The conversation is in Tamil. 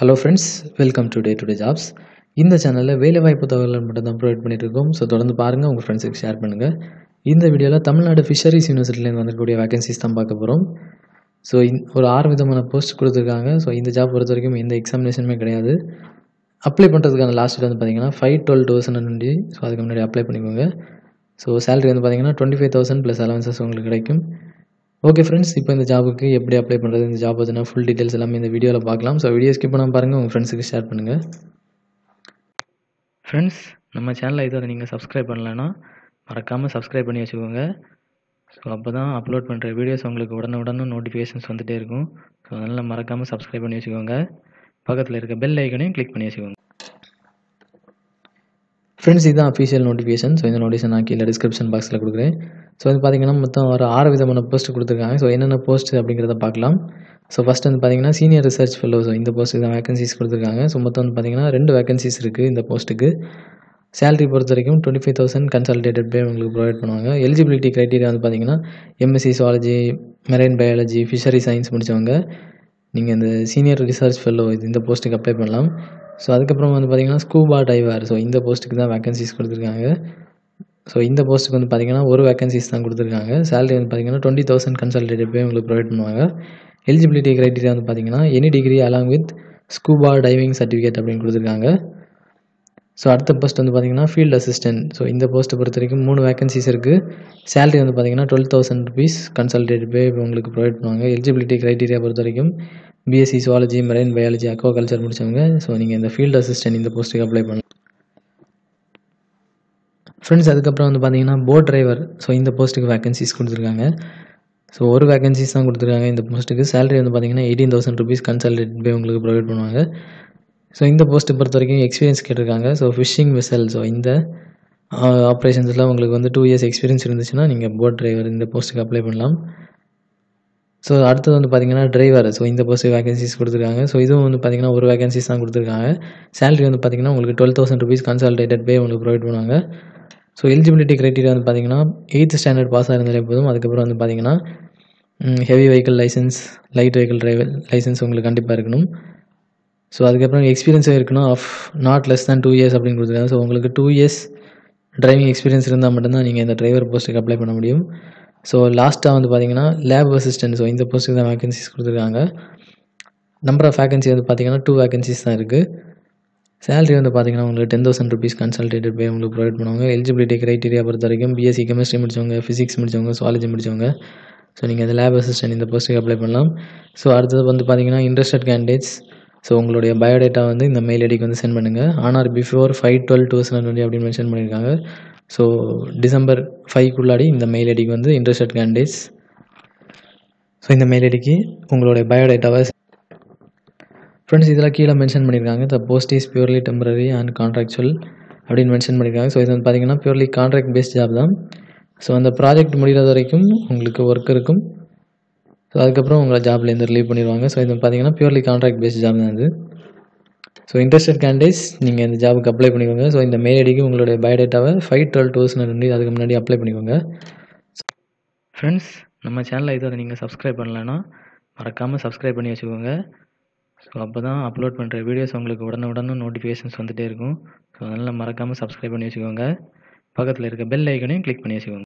Hello friends, welcome to day to day jobs. இந்த சேனலில் வேலைவாய்ப்பு தகவல்கள் மட்டும் தான் ப்ரொவைட் பண்ணிட்டு இருக்கோம். ஸோ தொடர்ந்து பாருங்கள், உங்கள் ஃப்ரெண்ட்ஸுக்கு ஷேர் பண்ணுங்கள். இந்த வீடியோவில் தமிழ்நாடு ஃபிஷரிஸ் யூனிவர்சிட்டிலேருந்து வந்திருக்கக்கூடிய வேகன்சிஸ் தான் பார்க்க போகிறோம். ஸோ ஒரு 6 விதமான போஸ்ட் கொடுத்துருக்காங்க. ஸோ இந்த ஜாப் பொறுத்த வரைக்கும் எந்த எக்ஸாமினேஷனுமே கிடையாது. அப்ளை பண்ணுறதுக்கான லாஸ்ட் வந்து பார்த்தீங்கன்னா 5/12/2020. ஸோ அதுக்கு முன்னாடி அப்ளை பண்ணிக்கோங்க. ஸோ சேலரி வந்து பார்த்தீங்கன்னா 25,000 ப்ளஸ் அலவன்சஸ் உங்களுக்கு கிடைக்கும். ஓகே ஃப்ரெண்ட்ஸ், இப்போ இந்த ஜாபுக்கு எப்படி அப்ளை பண்ணுறது, இந்த ஜாப் பற்றின ஃபுல் டீட்டெயில்ஸ் எல்லாமே இந்த வீடியோவில் பார்க்கலாம். ஸோ வீடியோ ஸ்கிப் பண்ணாமல் பாருங்கள், உங்கள் ஃப்ரெண்ட்ஸுக்கு ஷேர் பண்ணுங்கள். ஃப்ரெண்ட்ஸ், நம்ம சேனலை இதுவரை நீங்கள் சப்ஸ்கிரைப் பண்ணலைன்னா மறக்காமல் சப்ஸ்கிரைப் பண்ணி வச்சுக்கோங்க. ஸோ அப்போ தான் அப்லோட் பண்ணுற வீடியோஸ் உங்களுக்கு உடனுக்குடன் நோட்டிஃபிகேஷன்ஸ் வந்துகிட்டே இருக்கும். ஸோ அதனால் மறக்காமல் சப்ஸ்கிரைப் பண்ணி வச்சுக்கோங்க. பக்கத்தில் இருக்க பெல் ஐக்கனையும் கிளிக் பண்ணி வச்சுக்கோங்க. ஃப்ரெண்ட்ஸ், இதுதான் அஃபிஷியல் நோட்டிஃபிகேஷன். ஸோ இந்த நோட்டிஃபிகேஷன் நான் கீழே டிஸ்கிரிப்ஷன் பாக்ஸில் கொடுக்குறேன். ஸோ வந்து பார்த்தீங்கன்னா மொத்தம் ஒரு 6 விதமான போஸ்ட் கொடுத்துருக்காங்க. ஸோ என்னென்ன போஸ்ட் அப்படிங்கிறத பார்க்கலாம். ஸோ ஃபஸ்ட் வந்து பார்த்தீங்கன்னா சீனியர் ரிசர்ச் ஃபெல்லோ. ஸோ இந்த போஸ்ட்டுக்கு தான் வேகன்சிஸ் கொடுத்துருக்காங்க. ஸோ மொத்தம் வந்து பார்த்தீங்கன்னா 2 வேகன்சிஸ் இருக்குது இந்த போஸ்ட்டுக்கு. சேலரி பொறுத்த வரைக்கும் 25,000 கன்சல்டேட்டட் பே உங்களுக்கு ப்ரொவைட் பண்ணுவாங்க. எலிஜிபிலிட்டி க்ரைட்டீரியா வந்து பார்த்தீங்கன்னா MSc zoology, marine biology, fishery science முடித்தவங்க நீங்கள் இந்த சீனியர் ரிசர்ச் ஃபெல்லோ இந்த போஸ்ட்டுக்கு அப்ளை பண்ணலாம். ஸோ அதுக்கப்புறம் வந்து பார்த்தீங்கன்னா ஸ்கூபா டைவர். ஸோ இந்த போஸ்ட்டுக்கு தான் வேகன்சிஸ் கொடுத்துருக்காங்க. ஸோ இந்த போஸ்ட்டுக்கு வந்து பார்த்தீங்கன்னா ஒரு வேகன்சிஸ் தான் கொடுத்துருக்காங்க. சேலரி வந்து பார்த்தீங்கன்னா 20,000 கன்சல்டேட்டட் பே உங்களுக்கு ப்ரொவைட் பண்ணுவாங்க. எலிஜிபிலிட்டி க்ரைட்டீரியா வந்து பார்த்தீங்கன்னா any degree along with scuba diving certificate அப்படின்னு கொடுத்துருக்காங்க. ஸோ அடுத்த போஸ்ட் வந்து பார்த்தீங்கன்னா ஃபீல்டு அசிஸ்டன்ட். ஸோ இந்த போஸ்ட்டை பொறுத்த வரைக்கும் 3 வேகன்சிஸ் இருக்குது. சேலரி வந்து பார்த்தீங்கன்னா 12,000 ருபீஸ் கன்சல்டேட்டட் பே உங்களுக்கு ப்ரொவைட் பண்ணுவாங்க. எலிஜிபிலிட்டி க்ரைட்டீரியா பொறுத்த வரைக்கும் BSc zoology, marine biology, aquaculture முடித்தவங்க. ஸோ நீங்கள் இந்த ஃபீல்டு அசிஸ்டன்ட் இந்த போஸ்ட்டுக்கு அப்ளை பண்ணலாம். ஃப்ரெண்ட்ஸ், அதுக்கப்புறம் வந்து பார்த்தீங்கன்னா போட் டிரைவர். ஸோ இந்த போஸ்ட்டுக்கு வேகன்சிஸ் கொடுத்துருக்காங்க. ஸோ ஒரு வேகன்சிஸ் தான் கொடுத்துருக்காங்க இந்த போஸ்ட்டுக்கு. சேலரி வந்து பார்த்தீங்கன்னா 18,000 ருபீஸ் கன்சல்டேட்டட் பே உங்களுக்கு ப்ரொவைட் பண்ணுவாங்க. ஸோ இந்த போஸ்ட்டை பொறுத்த வரைக்கும் எக்ஸ்பீரியன்ஸ் கேட்டிருக்காங்க. So phishing vessel. ஸோ இந்த ஆப்ரேஷன்ஸில் உங்களுக்கு வந்து 2 இயர்ஸ் எக்ஸ்பீரியன்ஸ் இருந்துச்சுன்னா நீங்கள் போட் டிரைவர் இந்த போஸ்ட்டுக்கு அப்ளை பண்ணலாம். ஸோ அடுத்தது வந்து பார்த்தீங்கன்னா டிரைவர். ஸோ இந்த போஸ்ட்டுக்கு வேகன்சிஸ் கொடுத்துருக்காங்க. ஸோ இதுவும் வந்து பார்த்தீங்கன்னா ஒரு வேகன்சிஸ் தான் கொடுத்துருக்காங்க. சேலரி வந்து பார்த்தீங்கன்னா உங்களுக்கு 12,000 ருபீஸ் கன்சல்டேட்டட் பே உங்களுக்கு ப்ரொவைட் பண்ணுவாங்க. ஸோ எலிஜிபிலிட்டி க்ரைட்டீரியா வந்து பார்த்தீங்கன்னா 8th ஸ்டாண்டர்ட் பாஸ் ஆயிருந்தாலே போதும். அதுக்கப்புறம் வந்து பார்த்தீங்கன்னா heavy vehicle license, light vehicle driver license உங்களுக்கு கண்டிப்பாக இருக்கணும். ஸோ அதுக்கப்புறம் எக்ஸ்பீரியன்ஸும் இருக்கணும் of not less than 2 years அப்படின்னு கொடுத்துருக்காங்க. ஸோ உங்களுக்கு 2 இயர்ஸ் டிரைவிங் எக்ஸ்பீரியன்ஸ் இருந்தால் மட்டும்தான் நீங்கள் இந்த டிரைவர் போஸ்ட்டுக்கு அப்ளை பண்ண முடியும். ஸோ லாஸ்ட்டாக வந்து பார்த்தீங்கன்னா லேப் அசிஸ்டன்ட். ஸோ இந்த போஸ்ட்டுக்கு தான் வேகன்சிஸ் கொடுத்துருக்காங்க. நம்பர் ஆஃப் வேகன்சி வந்து பார்த்தீங்கன்னா 2 வேகன்சிஸ் தான் இருக்குது. சேலரி வந்து பார்த்தீங்கன்னா உங்களுக்கு 10,000 ருபீஸ் கன்சல்டேட்டட் பே உங்களுக்கு ப்ரொவைட் பண்ணுவாங்க. எலிஜிபிலிட்டி க்ரைட்டீரியா பொறுத்த வரைக்கும் பிஎஸ்சி கெமிஸ்ட்ரி முடித்தவங்க, ஃபிசிக்ஸ் முடித்தவங்க, சுவாலஜி முடித்தவங்க. ஸோ நீங்கள் இந்த லேப் அசிஸ்டன்ட் இந்த போஸ்ட்டுக்கு அப்ளை பண்ணலாம். ஸோ அடுத்தது வந்து பார்த்தீங்கன்னா இன்ட்ரெஸ்டட் கேண்டிடேட்ஸ். ஸோ உங்களுடைய பயோடேட்டா வந்து இந்த மெயில் ஐடிக்கு வந்து சென்ட் பண்ணுங்கள். ஆனார் பிஃபோர் 5/12/2020 அப்படின்னு மென்ஷன் பண்ணியிருக்காங்க. ஸோ டிசம்பர் 5க்குள்ளாடி இந்த மெயில் ஐடிக்கு வந்து இன்ட்ரெஸ்டட் கேண்டிடேட்ஸ். ஸோ இந்த மெயில் ஐடிக்கு உங்களுடைய பயோடேட்டாவை ஃப்ரெண்ட்ஸ் இதில் கீழே மென்ஷன் பண்ணியிருக்காங்க. The post is purely temporary and contractual அப்படின்னு மென்ஷன் பண்ணியிருக்காங்க. ஸோ இது வந்து பார்த்தீங்கன்னா பியூர்லி கான்ட்ராக்ட் பேஸ்ட் ஜாப் தான். ஸோ அந்த ப்ராஜெக்ட் முடிகிறது வரைக்கும் உங்களுக்கு ஒர்க் இருக்கும். ஸோ அதுக்கப்புறம் உங்களை ஜாப்லேருந்து ரிலீவ் பண்ணிடுவாங்க. ஸோ இது பார்த்தீங்கன்னா பியூர்லி கான்ட்ராக்ட் பேஸ்ட் ஜாப் தான் இது. ஸோ இன்ட்ரெஸ்டட் கேண்டிடேட்ஸ் நீங்கள் இந்த ஜாபுக்கு அப்ளை பண்ணிக்கோங்க. ஸோ இந்த மெயில் ஐடிக்கு உங்களுடைய பயோடேட்டாவை 5/12/2020 அதுக்கு முன்னாடி அப்ளை பண்ணிக்கோங்க. ஃப்ரெண்ட்ஸ், நம்ம சேனலை இதுவரை நீங்கள் சப்ஸ்கிரைப் பண்ணலைன்னா மறக்காமல் சப்ஸ்கிரைப் பண்ணி வச்சுக்கோங்க. ஸோ அப்போ தான் அப்லோட் பண்ணுற வீடியோஸ் உங்களுக்கு உடனுக்குடன் நோட்டிஃபிகேஷன்ஸ் வந்துகிட்டே இருக்கும். ஸோ அதனால் மறக்காமல் சப்ஸ்கிரைப் பண்ணி வச்சுக்கோங்க. பக்கத்தில் இருக்க பெல் ஐக்கனையும் கிளிக் பண்ணி வச்சுக்கோங்க.